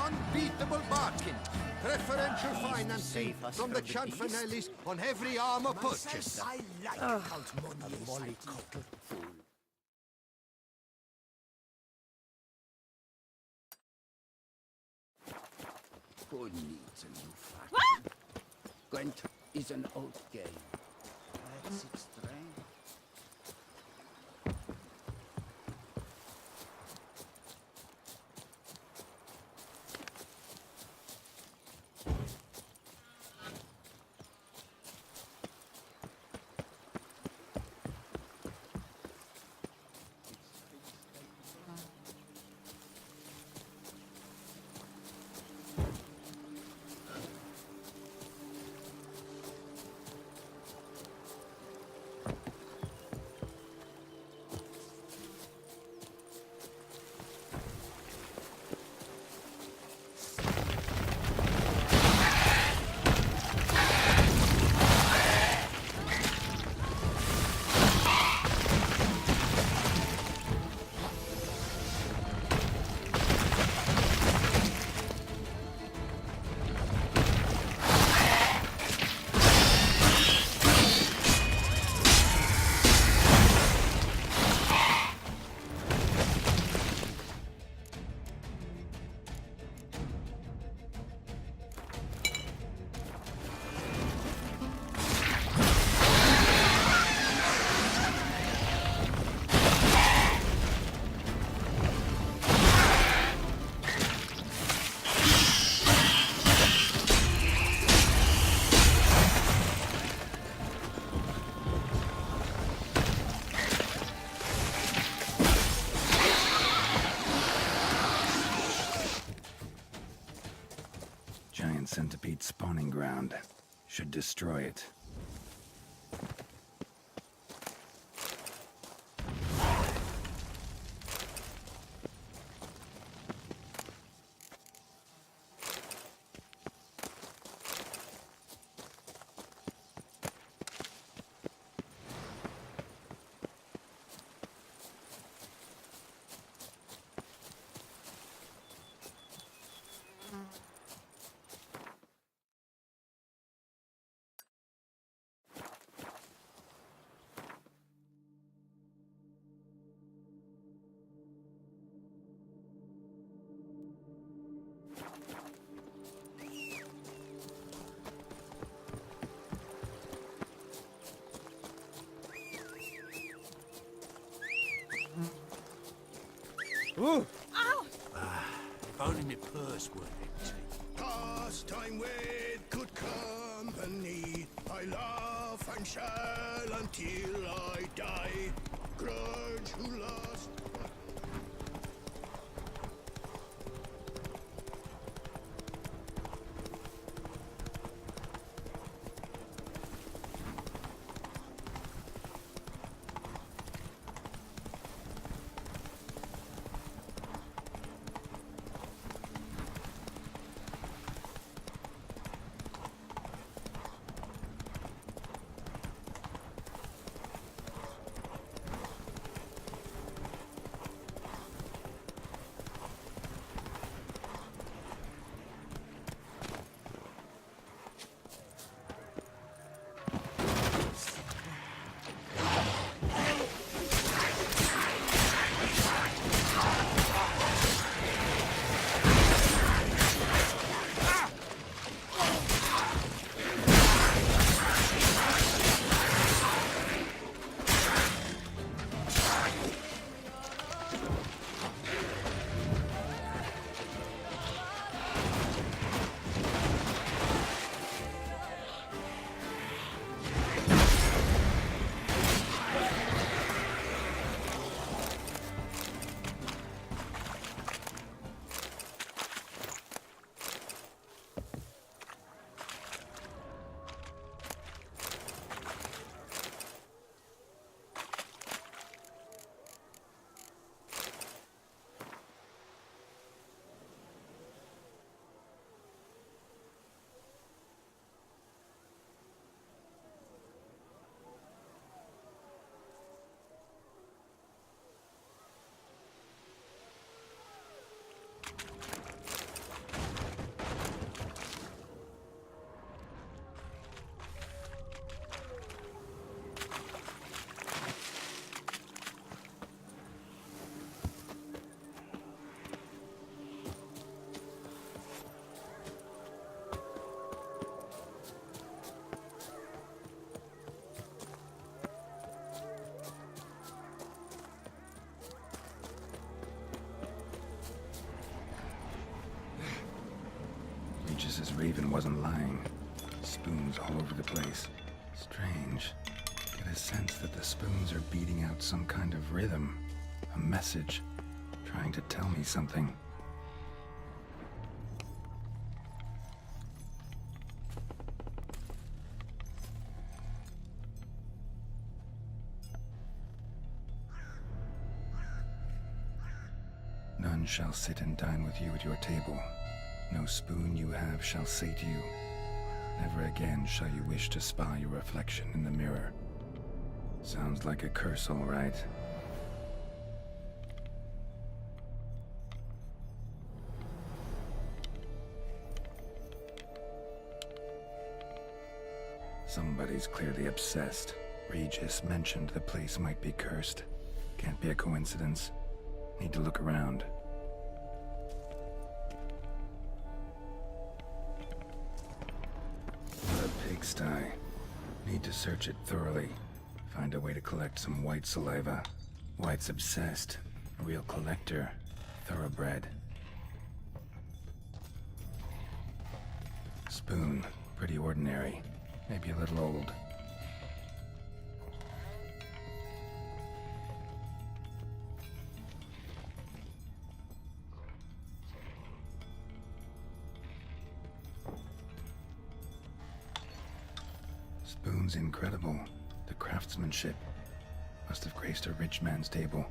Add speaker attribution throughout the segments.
Speaker 1: Unbeatable bargain. Preferential financing from the Chanfanellis on every armor purchase.
Speaker 2: I like Count Mollycoddle.
Speaker 3: Who needs a new faction? Gwent is an old game. Let's its strength.
Speaker 4: Giant centipede spawning ground. Should destroy it.
Speaker 2: Ooh!
Speaker 5: Ow!
Speaker 2: If only my purse were empty.
Speaker 6: Pastime with good company. I laugh and shall until I die. Grudge who lost.
Speaker 4: Regis' raven wasn't lying. Spoons all over the place. Strange. Get a sense that the spoons are beating out some kind of rhythm. A message. Trying to tell me something. None shall sit and dine with you at your table. No spoon you have shall say to you, never again shall you wish to spy your reflection in the mirror. Sounds like a curse, all right. Somebody's clearly obsessed. Regis mentioned the place might be cursed. Can't be a coincidence. Need to look around. What a pigsty. Need to search it thoroughly. Find a way to collect some white saliva. White's obsessed. A real collector. Thoroughbred. Spoon. Pretty ordinary. Maybe a little old. spoon's incredible. The craftsmanship must have graced a rich man's table.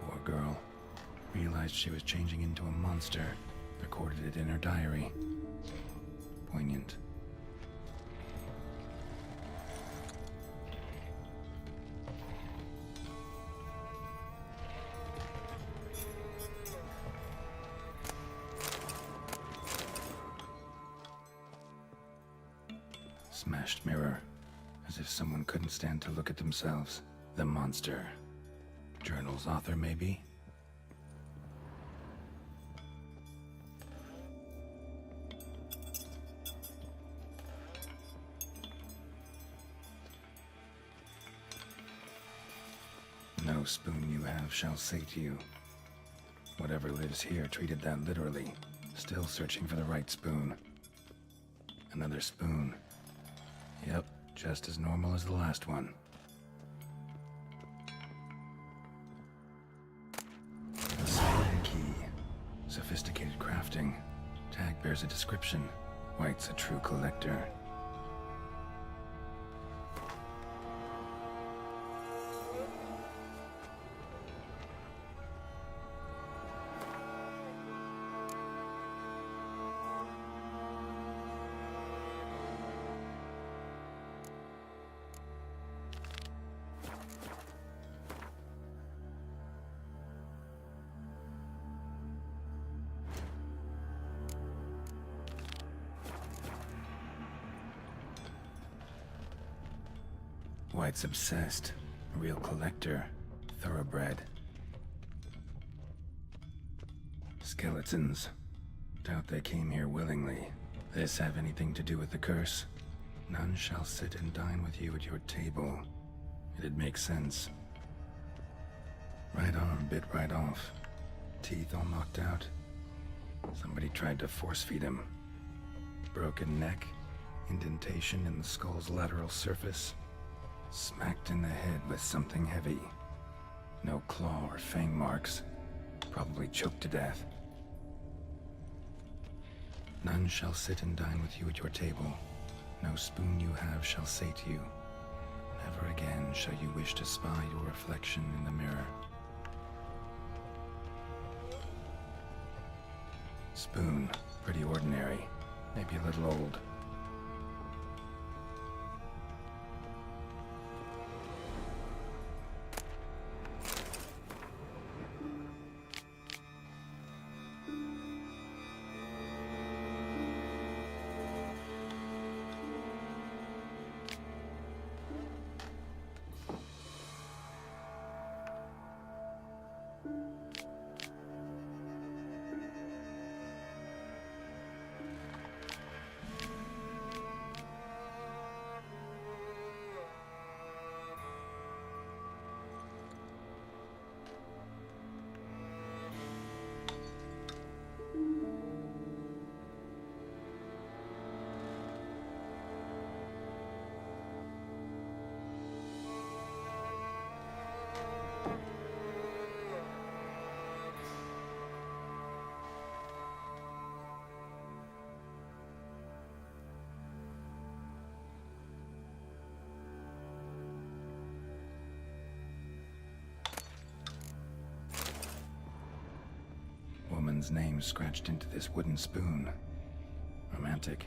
Speaker 4: Poor girl. Realized she was changing into a monster. Recorded it in her diary. Poignant. Smashed mirror. As if someone couldn't stand to look at themselves. The monster. Journal's author, maybe? No spoon you have shall sate you. Whatever lives here treated that literally. Still searching for the right spoon. Another spoon. Yep, just as normal as the last one. A spoon key. Sophisticated crafting. Tag bears a description. White's a true collector. White's obsessed. A real collector. Thoroughbred. Skeletons. Doubt they came here willingly. This have anything to do with the curse? None shall sit and dine with you at your table. It'd make sense. Right arm bit right off. Teeth all knocked out. Somebody tried to force feed him. Broken neck. Indentation in the skull's lateral surface. Smacked in the head with something heavy. No claw or fang marks. Probably choked to death. None shall sit and dine with you at your table. No spoon you have shall sate you. Never again shall you wish to spy your reflection in the mirror. Spoon, pretty ordinary. Maybe a little old. Cauldron's name scratched into this wooden spoon. Romantic.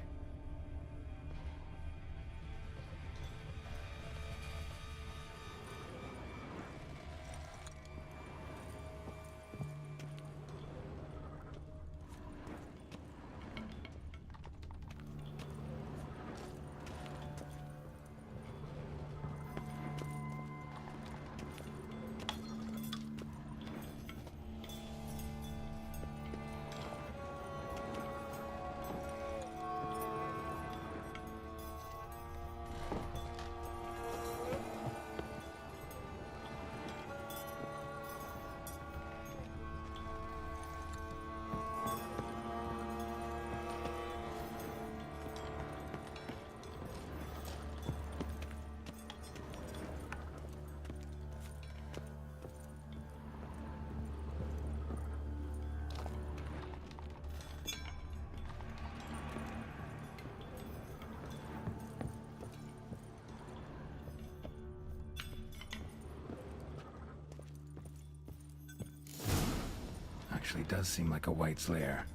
Speaker 4: Actually does seem like a White's lair.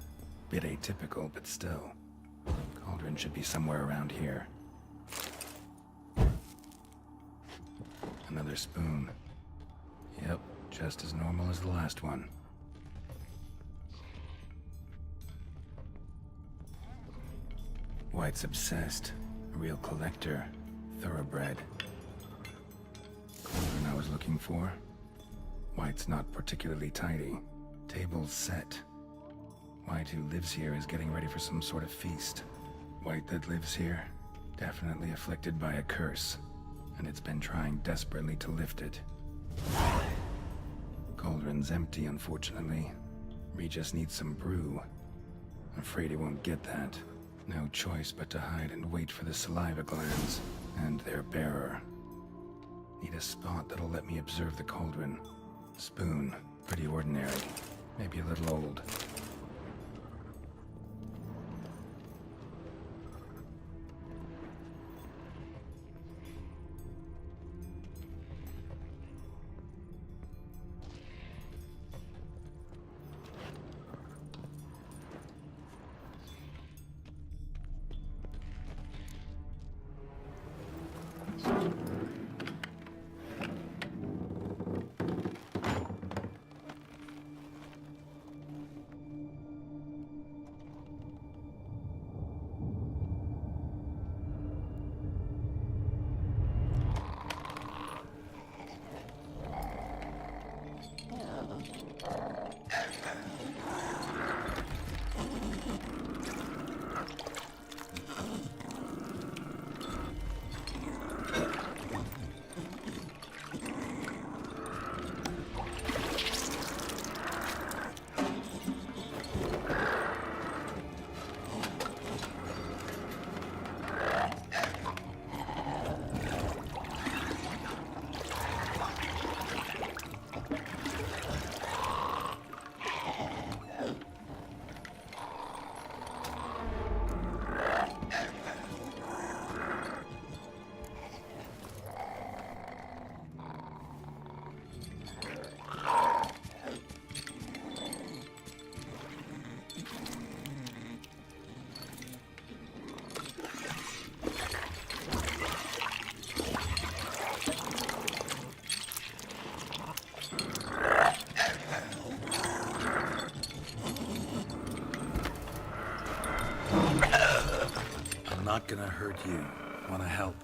Speaker 4: Bit atypical, but still. Cauldron should be somewhere around here. Another spoon. Yep, just as normal as the last one. White's obsessed. A real collector. Thoroughbred. Cauldron I was looking for. White's not particularly tidy. Table's set. White, who lives here, is getting ready for some sort of feast. White that lives here, definitely afflicted by a curse, and it's been trying desperately to lift it. Cauldron's empty, unfortunately. Regis needs some brew. Afraid he won't get that. No choice but to hide and wait for the saliva glands, and their bearer. Need a spot that'll let me observe the cauldron. Spoon, pretty ordinary. Maybe a little old.
Speaker 5: Not gonna hurt you. Wanna help?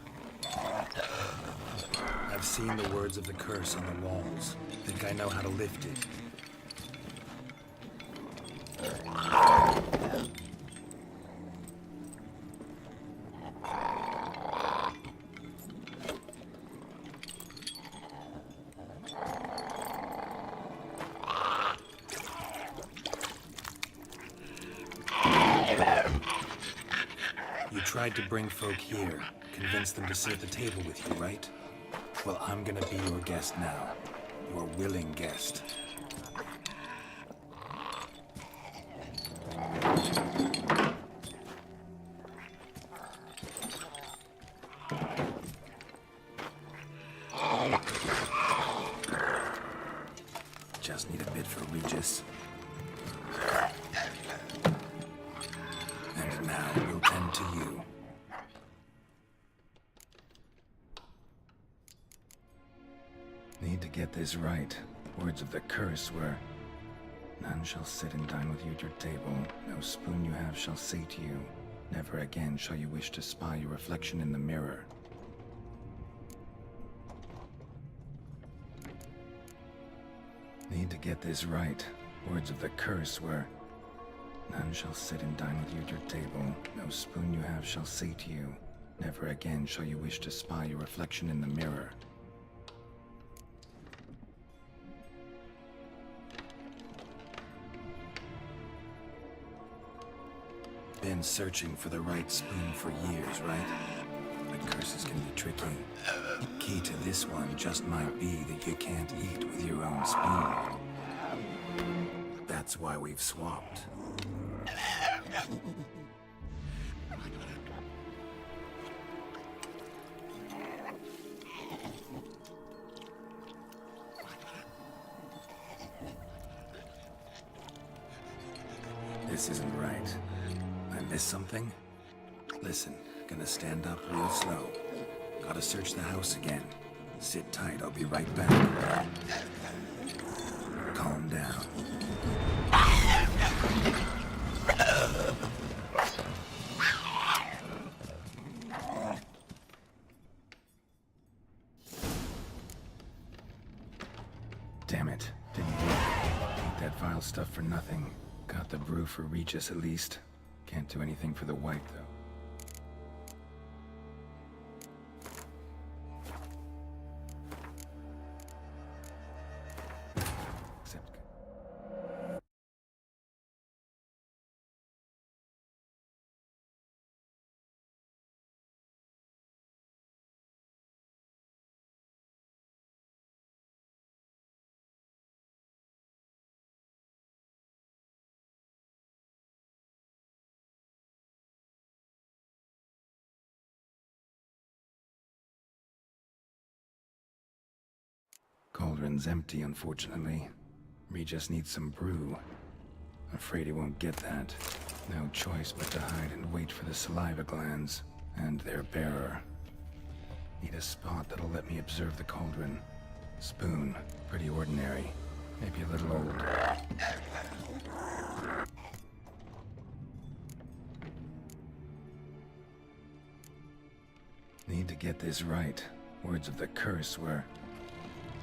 Speaker 5: I've seen the words of the curse on the walls. Think I know how to lift it. You tried to bring folk here, convince them to sit at the table with you, right? Well, I'm gonna be your guest now. Your willing guest. Just need a bit for Regis.
Speaker 4: Need to get this right. Words of the curse were, none shall sit and dine with you at your table. No spoon you have shall say to you, never again shall you wish to spy your reflection in the mirror. Need to get this right. Words of the curse were, none shall sit and dine with you at your table. No spoon you have shall say to you, never again shall you wish to spy your reflection in the mirror. Been searching for the right spoon for years, right? But curses can be tricky. Key to this one just might be that you can't eat with your own spoon. That's why we've swapped. This isn't right. I missed something? Listen, gonna stand up real slow. Gotta search the house again. Sit tight, I'll be right back. Calm down. Damn it, didn't work. Ate that vile stuff for nothing. Got the brew for Regis at least. Can't do anything for the white, though. Except... Cauldron's empty, unfortunately. Regis needs some brew. Afraid he won't get that. No choice but to hide and wait for the saliva glands and their bearer. Need a spot that'll let me observe the cauldron. Spoon, pretty ordinary. Maybe a little old. Need to get this right. Words of the curse were,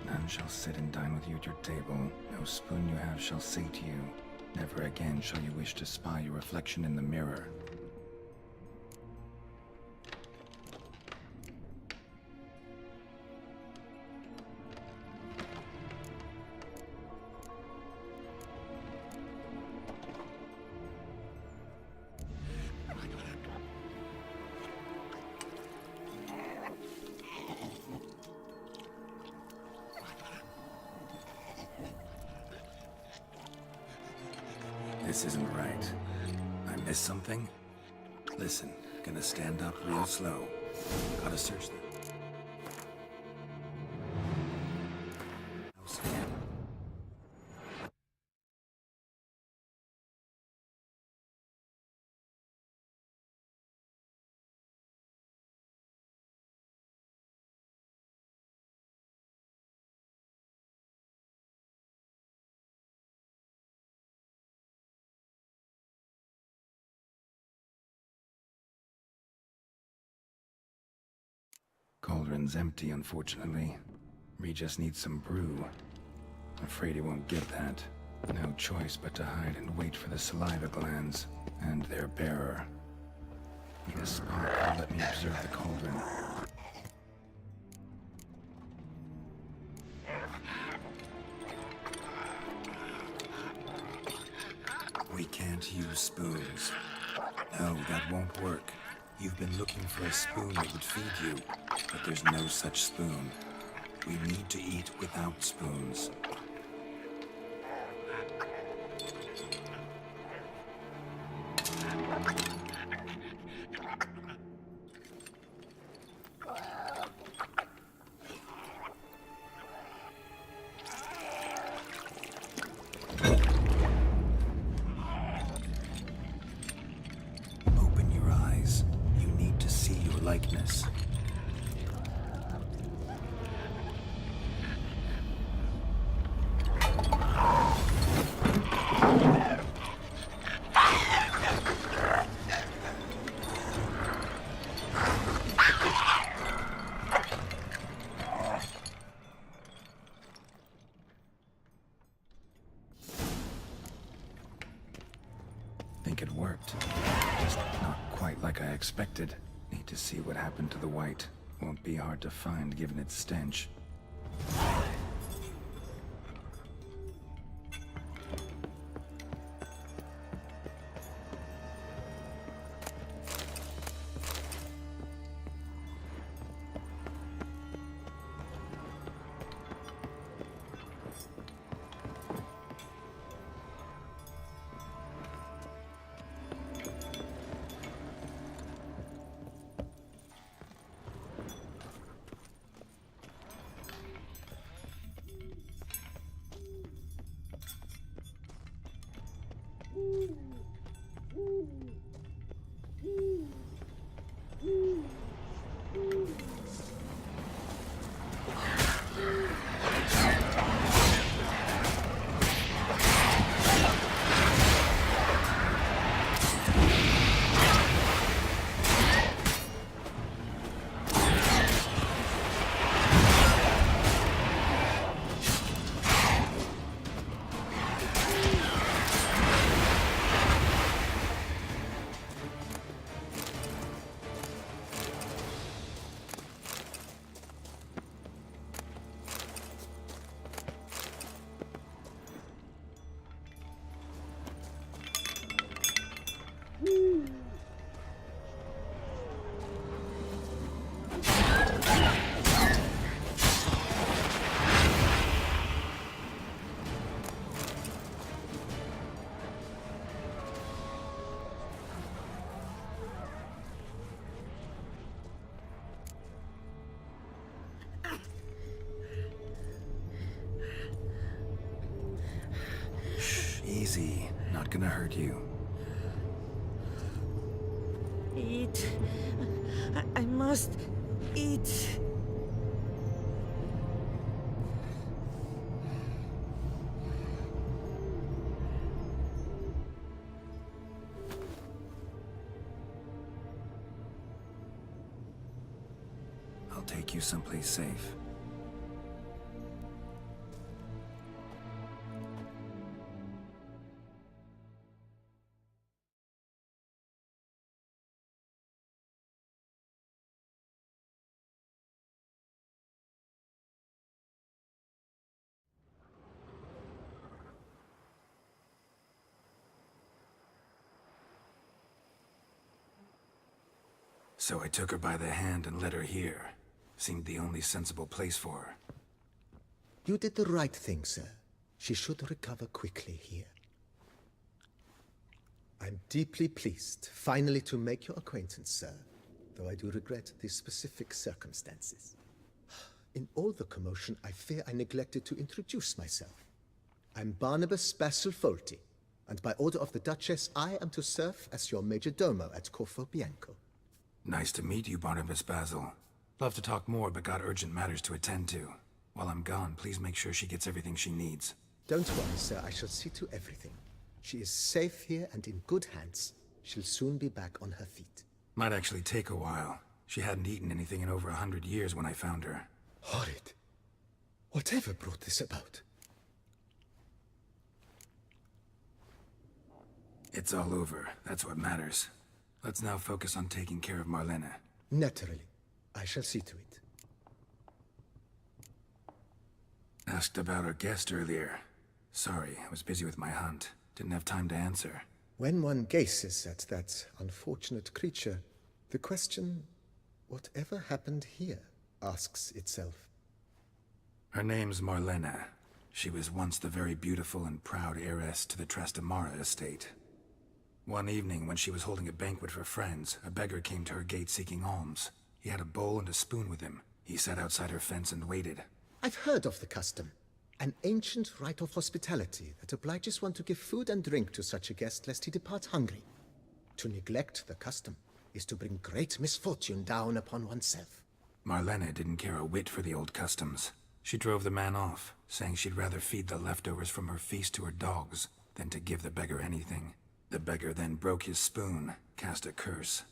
Speaker 4: none shall sit and dine with you at your table. No spoon you have shall say to you, never again shall you wish to spy your reflection in the mirror. This isn't right. I missed something? Listen, gonna stand up real slow. Gotta search the house again. Cauldron's empty, unfortunately. Regis needs some brew. Afraid he won't get that. No choice but to hide and wait for the saliva glands and their bearer. Need a spot that'll let me observe the cauldron. We can't use spoons. No, that won't work. You've been looking for a spoon that would feed you, but there's no such spoon. We need to eat without spoons. Open your eyes. You need to see your likeness. worked. Just not quite like I expected. Need to see what happened to the white. Won't be hard to find given its stench. Easy. Not gonna hurt you.
Speaker 7: Eat. I must eat.
Speaker 4: I'll take you someplace safe. So I took her by the hand and led her here. Seemed the only sensible place for her.
Speaker 8: You did the right thing, sir. She should recover quickly here. I'm deeply pleased, finally, to make your acquaintance, sir, though I do regret the specific circumstances. In all the commotion, I fear I neglected to introduce myself. I'm Barnabas Basil Folty, and by order of the Duchess, I am to serve as your major domo at Corfo Bianco.
Speaker 4: Nice to meet you, Barnabas Basil. Love to talk more, but got urgent matters to attend to. While I'm gone, please make sure she gets everything she needs.
Speaker 8: Don't worry, sir. I shall see to everything. She is safe here and in good hands. She'll soon be back on her feet.
Speaker 4: Might actually take a while. She hadn't eaten anything in over 100 years when I found her.
Speaker 8: Horrid. Whatever brought this about?
Speaker 4: It's all over. That's what matters. Let's now focus on taking care of Marlena.
Speaker 8: Naturally. I shall see to it.
Speaker 4: Asked about our guest earlier. Sorry, I was busy with my hunt. Didn't have time to answer.
Speaker 8: When one gazes at that unfortunate creature, the question, whatever happened here, asks itself.
Speaker 4: Her name's Marlena. She was once the very beautiful and proud heiress to the Trastamara estate. One evening, when she was holding a banquet for friends, a beggar came to her gate seeking alms. He had a bowl and a spoon with him. He sat outside her fence and waited.
Speaker 8: I've heard of the custom. An ancient rite of hospitality that obliges one to give food and drink to such a guest lest he depart hungry. To neglect the custom is to bring great misfortune down upon oneself.
Speaker 4: Marlena didn't care a whit for the old customs. She drove the man off, saying she'd rather feed the leftovers from her feast to her dogs than to give the beggar anything. The beggar then broke his spoon, cast a curse.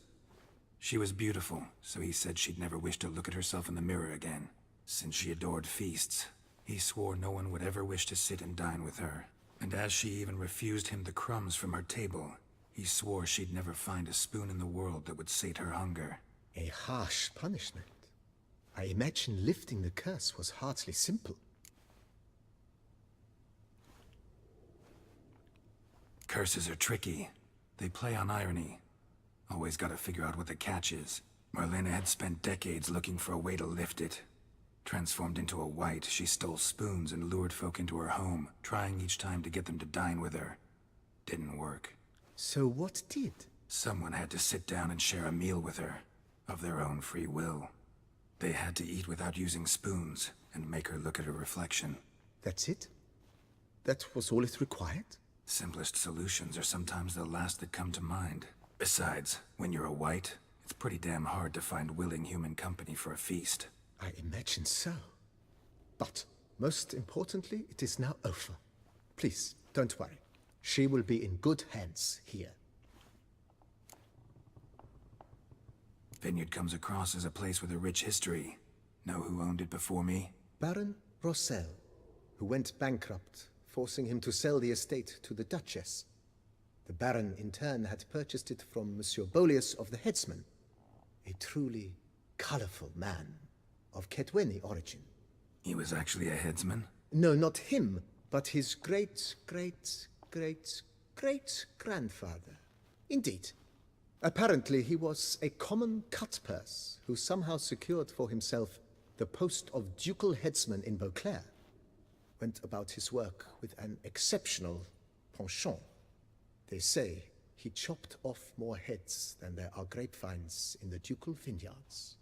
Speaker 4: She was beautiful, so he said she'd never wish to look at herself in the mirror again. Since she adored feasts, he swore no one would ever wish to sit and dine with her. And as she even refused him the crumbs from her table,
Speaker 5: He swore she'd never find a spoon in the world that would sate her hunger.
Speaker 8: A harsh punishment. I imagine lifting the curse was hardly simple.
Speaker 5: Curses are tricky. They play on irony. Always gotta figure out what the catch is. Marlena had spent decades looking for a way to lift it. Transformed into a wight, she stole spoons and lured folk into her home, trying each time to get them to dine with her. Didn't work.
Speaker 8: So what did?
Speaker 5: Someone had to sit down and share a meal with her, of their own free will. They had to eat without using spoons, and make her look at her reflection.
Speaker 8: That's it? That was all it required?
Speaker 5: Simplest solutions are sometimes the last that come to mind. Besides, when you're a wight, it's pretty damn hard to find willing human company for a feast.
Speaker 8: I imagine so. But, most importantly, it is now over. Please, don't worry. She will be in good hands here.
Speaker 5: Vineyard comes across as a place with a rich history. Know who owned it before me?
Speaker 8: Baron Rossel, who went bankrupt, forcing him to sell the estate to the Duchess. The Baron, in turn, had purchased it from Monsieur Bolius of the Headsman, a truly colorful man of Ketweni origin.
Speaker 5: He was actually a headsman?
Speaker 8: No, not him, but his great-great-great-great-grandfather. Indeed. Apparently, he was a common cutpurse who somehow secured for himself the post of ducal headsman in Beauclair. Went about his work with an exceptional penchant. They say he chopped off more heads than there are grapevines in the ducal vineyards.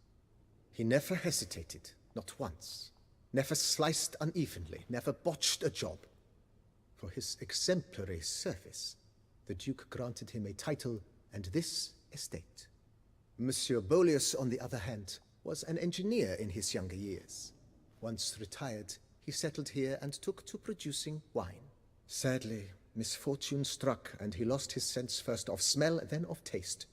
Speaker 8: He never hesitated, not once. Never sliced unevenly, never botched a job. For his exemplary service, the Duke granted him a title and this estate. Monsieur Bolius, on the other hand, was an engineer in his younger years. Once retired, he settled here and took to producing wine. Sadly, misfortune struck and he lost his sense first of smell, then of taste.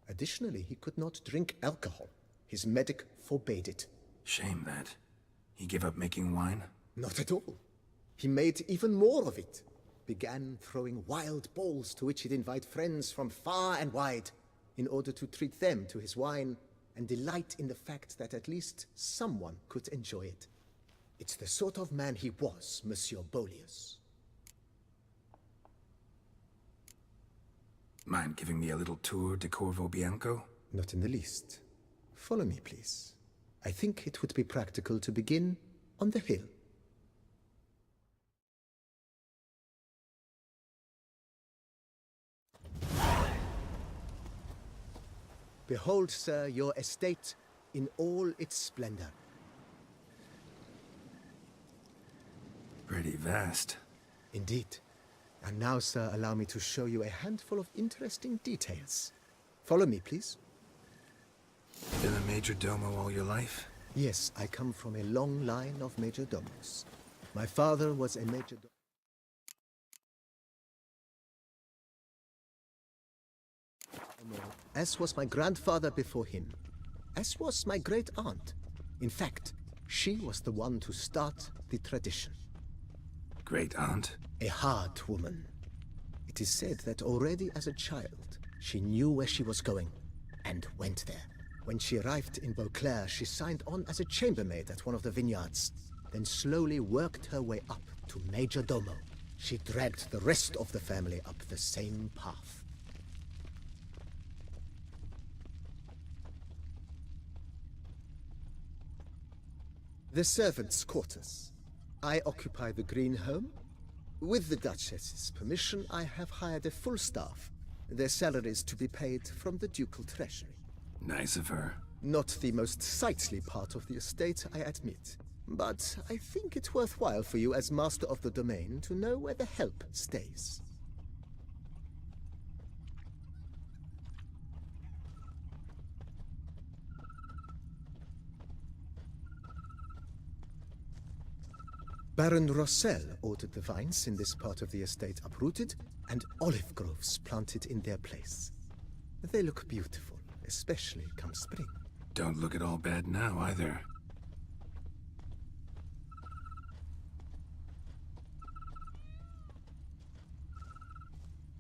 Speaker 8: Additionally, he could not drink alcohol. His medic forbade it.
Speaker 5: Shame that. He gave up making wine?
Speaker 8: Not at all. He made even more of it. Began throwing wild balls to which he'd invite friends from far and wide in order to treat them to his wine and delight in the fact that at least someone could enjoy it. It's the sort of man he was, Monsieur Bolius.
Speaker 5: Mind giving me a little tour de Corvo Bianco?
Speaker 8: Not in the least. Follow me, please. I think it would be practical to begin on the hill. Behold, sir, your estate in all its splendor.
Speaker 5: Pretty vast.
Speaker 8: Indeed. And now, sir, allow me to show you a handful of interesting details. Follow me, please.
Speaker 5: Been a major domo all your life?
Speaker 8: Yes, I come from a long line of major domos. My father was a major domo, as was my grandfather before him, as was my great-aunt. In fact, she was the one to start the tradition.
Speaker 5: Great-aunt?
Speaker 8: A hard woman. It is said that already as a child, she knew where she was going, and went there. When she arrived in Beauclair, she signed on as a chambermaid at one of the vineyards, then slowly worked her way up to Major Domo. She dragged the rest of the family up the same path. The servants' quarters. I occupy the green home. With the Duchess's permission, I have hired a full staff. Their salaries to be paid from the ducal treasury.
Speaker 5: Nice of her.
Speaker 8: Not the most sightly part of the estate, I admit. But I think it worthwhile for you as master of the domain to know where the help stays. Baron Rossel ordered the vines in this part of the estate uprooted and olive groves planted in their place. They look beautiful, especially come spring.
Speaker 5: Don't look at all bad now, either.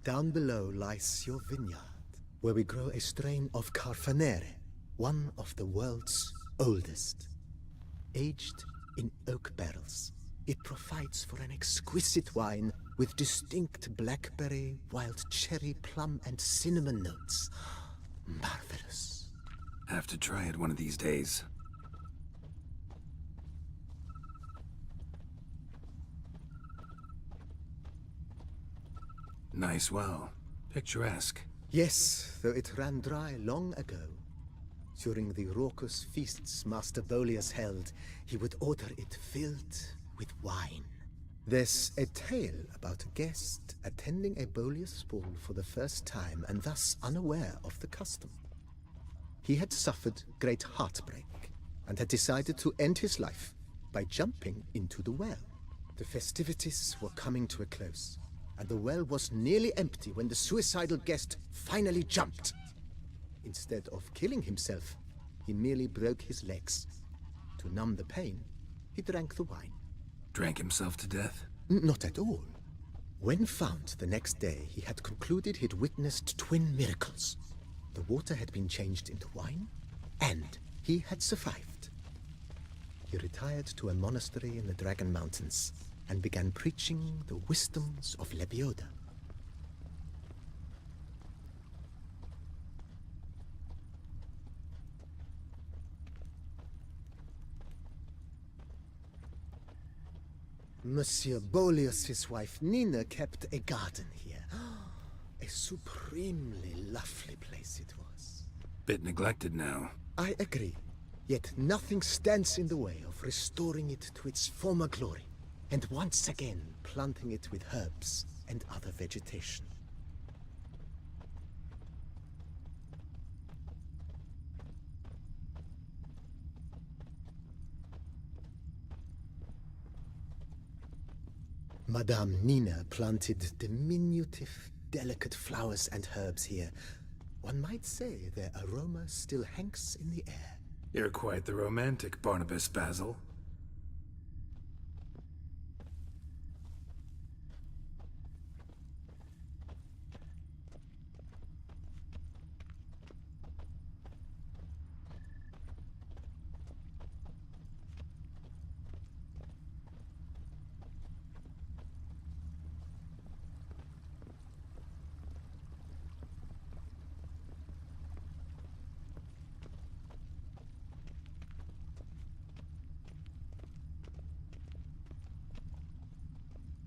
Speaker 8: Down below lies your vineyard, where we grow a strain of Carfanere, one of the world's oldest. Aged in oak barrels, it provides for an exquisite wine with distinct blackberry, wild cherry, plum, and cinnamon notes. Marvelous.
Speaker 5: Have to try it one of these days. Nice well. Picturesque.
Speaker 8: Yes, though it ran dry long ago. During the raucous feasts Master Bolius held, he would order it filled with wine. There's a tale about a guest attending a Bolius ball for the first time and thus unaware of the custom. He had suffered great heartbreak and had decided to end his life by jumping into the well. The festivities were coming to a close, and the well was nearly empty when the suicidal guest finally jumped. Instead of killing himself, he merely broke his legs. To numb the pain, he drank the wine.
Speaker 5: Drank himself to death?
Speaker 8: Not at all. When found the next day, he had concluded he'd witnessed twin miracles. The water had been changed into wine, and he had survived. He retired to a monastery in the Dragon Mountains and began preaching the wisdoms of Lebioda. Monsieur Bolius's wife Nina kept a garden here. A supremely lovely place it was.
Speaker 5: Bit neglected now.
Speaker 8: I agree. Yet nothing stands in the way of restoring it to its former glory, and once again planting it with herbs and other vegetation. Madame Nina planted diminutive, delicate flowers and herbs here. One might say their aroma still hangs in the air.
Speaker 5: You're quite the romantic, Barnabas Basil.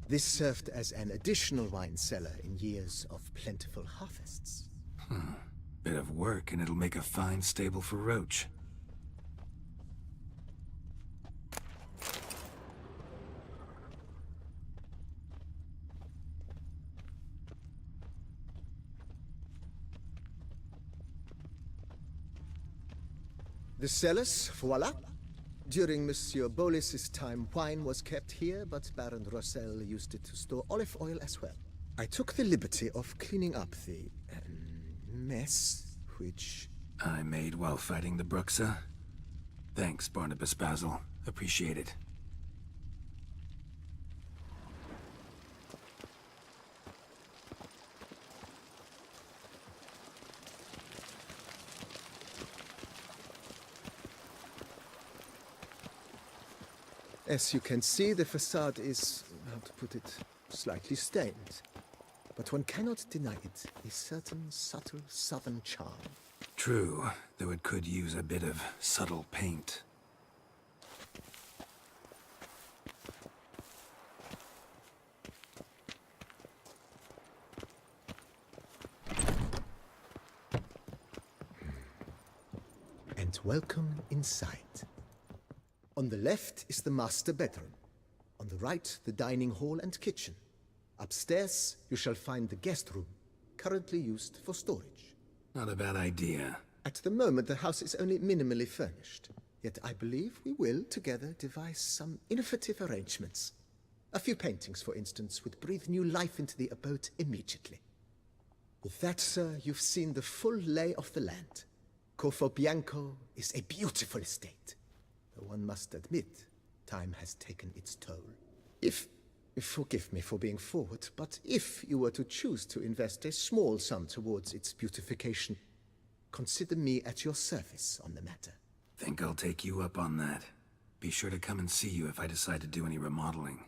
Speaker 8: This served as an additional wine cellar in years of plentiful harvests.
Speaker 5: Bit of work and it'll make a fine stable for Roach.
Speaker 8: The cellars, voila. During Monsieur Bolis's time, wine was kept here, but Baron Rossel used it to store olive oil as well. I took the liberty of cleaning up the mess, which...
Speaker 5: I made while fighting the Bruxa. Thanks, Barnabas Basil. Appreciate it.
Speaker 8: As you can see, the facade is, how to put it, slightly stained. But one cannot deny it, a certain subtle southern charm.
Speaker 5: True, though it could use a bit of subtle paint.
Speaker 8: And welcome inside. On the left is the master bedroom. On the right, the dining hall and kitchen. Upstairs, you shall find the guest room, currently used for storage.
Speaker 5: Not a bad idea.
Speaker 8: At the moment, the house is only minimally furnished. Yet I believe we will, together, devise some innovative arrangements. A few paintings, for instance, would breathe new life into the abode immediately. With that, sir, you've seen the full lay of the land. Corfo Bianco is a beautiful estate. Though one must admit, time has taken its toll. If Forgive me for being forward, but if you were to choose to invest a small sum towards its beautification, consider me at your service on the matter.
Speaker 5: Think I'll take you up on that. Be sure to come and see you if I decide to do any remodeling.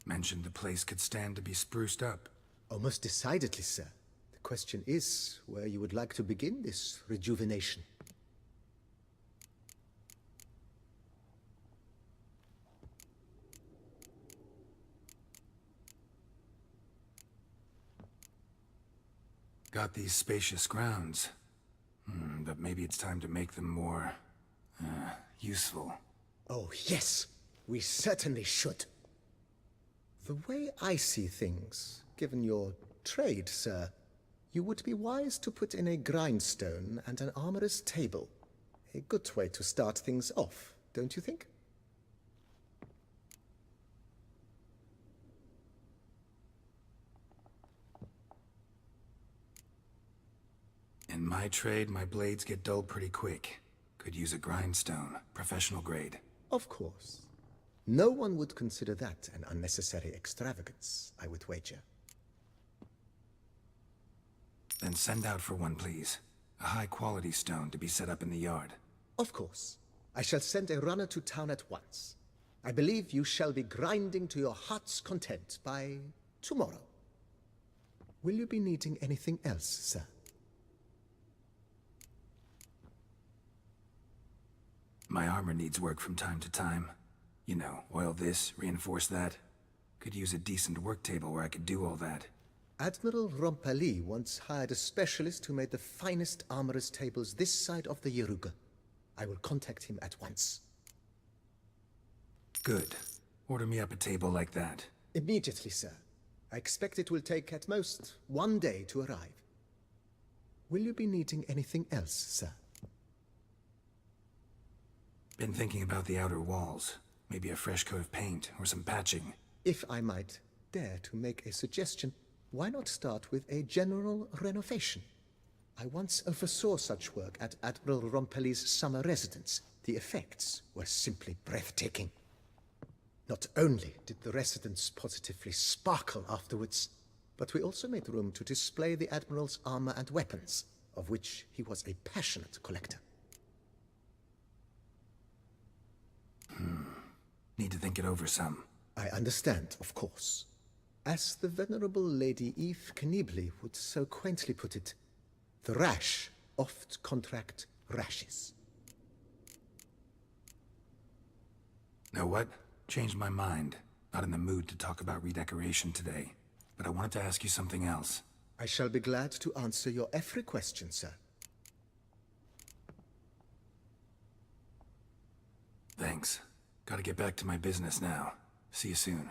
Speaker 5: Mentioned the place could stand to be spruced up.
Speaker 8: Oh, most decidedly, sir. The question is where you would like to begin this rejuvenation.
Speaker 5: Got these spacious grounds. But maybe it's time to make them more... useful.
Speaker 8: Oh, yes. We certainly should. The way I see things, given your trade, sir, you would be wise to put in a grindstone and an armorer's table. A good way to start things off, don't you think?
Speaker 5: In my trade, my blades get dull pretty quick. Could use a grindstone, professional grade.
Speaker 8: Of course. No one would consider that an unnecessary extravagance, I would wager.
Speaker 5: Then send out for one, please. A high-quality stone to be set up in the yard.
Speaker 8: Of course. I shall send a runner to town at once. I believe you shall be grinding to your heart's content by tomorrow. Will you be needing anything else, sir?
Speaker 5: My armor needs work from time to time. You know, oil this, reinforce that. Could use a decent work table where I could do all that.
Speaker 8: Admiral Rompali once hired a specialist who made the finest armorer's tables this side of the Yaruga. I will contact him at once.
Speaker 5: Good. Order me up a table like that.
Speaker 8: Immediately, sir. I expect it will take at most 1 day to arrive. Will you be needing anything else, sir?
Speaker 5: Been thinking about the outer walls. Maybe a fresh coat of paint or some patching.
Speaker 8: If I might dare to make a suggestion, why not start with a general renovation? I once oversaw such work at Admiral Rompeli's summer residence. The effects were simply breathtaking. Not only did the residence positively sparkle afterwards, but we also made room to display the Admiral's armor and weapons, of which he was a passionate collector.
Speaker 5: Need to think it over some.
Speaker 8: I understand, of course. As the venerable Lady Eve Knibley would so quaintly put it, the rash oft contract rashes.
Speaker 5: Know what? Changed my mind. Not in the mood to talk about redecoration today. But I wanted to ask you something else.
Speaker 8: I shall be glad to answer your every question, sir.
Speaker 5: Thanks. Gotta get back to my business now. See you soon.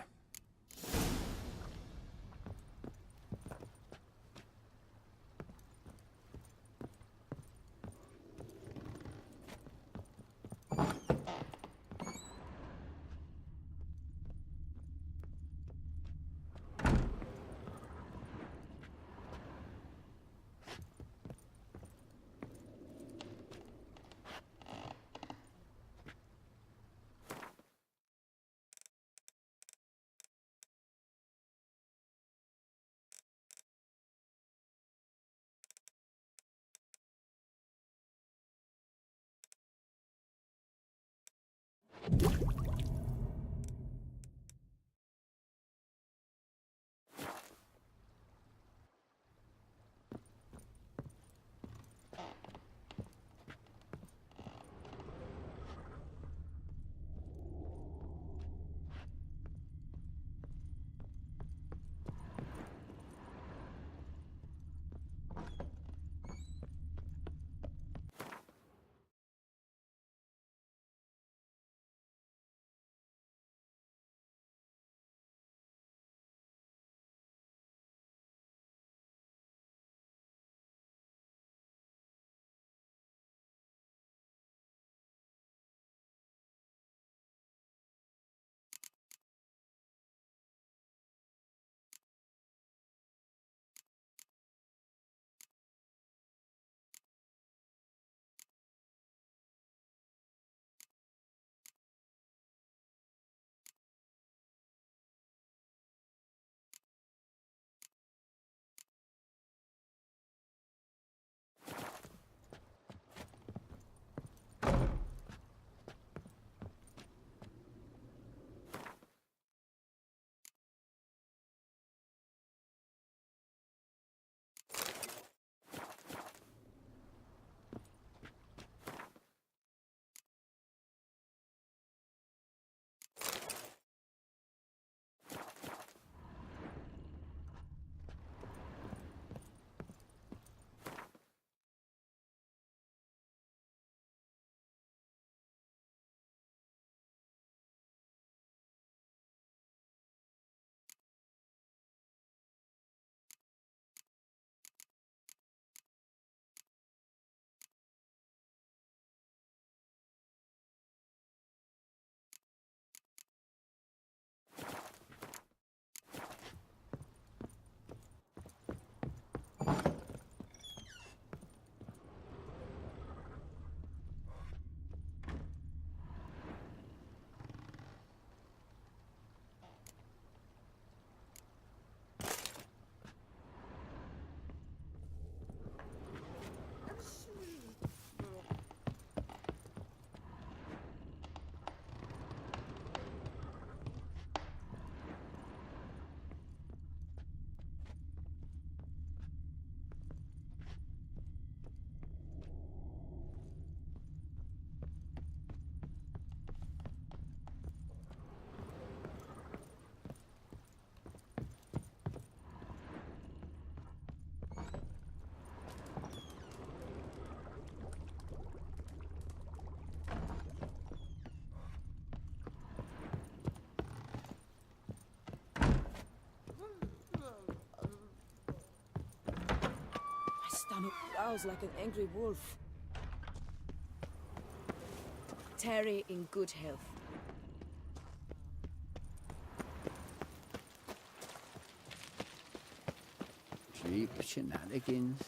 Speaker 7: growls like an angry wolf. Terry in good health.
Speaker 3: Cheap shenanigans.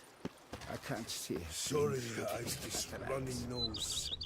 Speaker 3: I can't see.
Speaker 6: Sorry, I've this running nose.